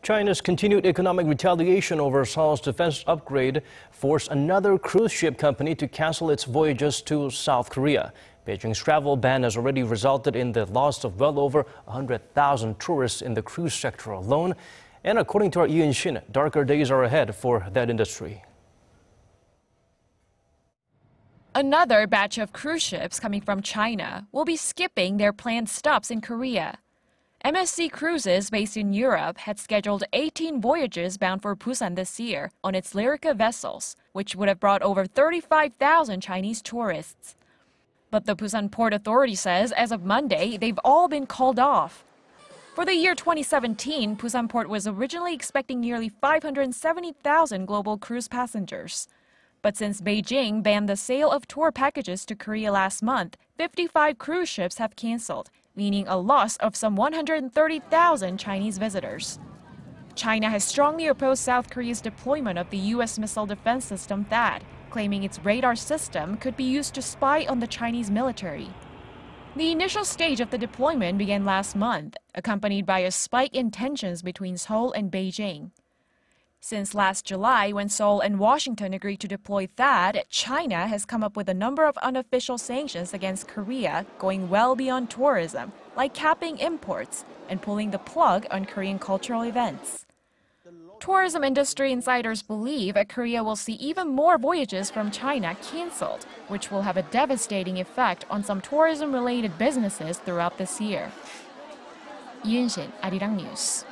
China's continued economic retaliation over Seoul's defense upgrade forced another cruise ship company to cancel its voyages to South Korea. Beijing's travel ban has already resulted in the loss of well over 100,000 tourists in the cruise sector alone. And according to our Lee Unshin, darker days are ahead for that industry. Another batch of cruise ships coming from China will be skipping their planned stops in Korea. MSC Cruises, based in Europe, had scheduled 18 voyages bound for Busan this year on its Lirica vessels, which would have brought over 35,000 Chinese tourists. But the Busan Port Authority says as of Monday, they've all been called off. For the year 2017, Busan Port was originally expecting nearly 570,000 global cruise passengers. But since Beijing banned the sale of tour packages to Korea last month, 55 cruise ships have canceled, meaning a loss of some 130,000 Chinese visitors. China has strongly opposed South Korea's deployment of the U.S. missile defense system THAAD, claiming its radar system could be used to spy on the Chinese military. The initial stage of the deployment began last month, accompanied by a spike in tensions between Seoul and Beijing. Since last July, when Seoul and Washington agreed to deploy THAAD, China has come up with a number of unofficial sanctions against Korea, going well beyond tourism, like capping imports and pulling the plug on Korean cultural events. Tourism industry insiders believe that Korea will see even more voyages from China canceled, which will have a devastating effect on some tourism-related businesses throughout this year. Lee Unshin, Arirang News.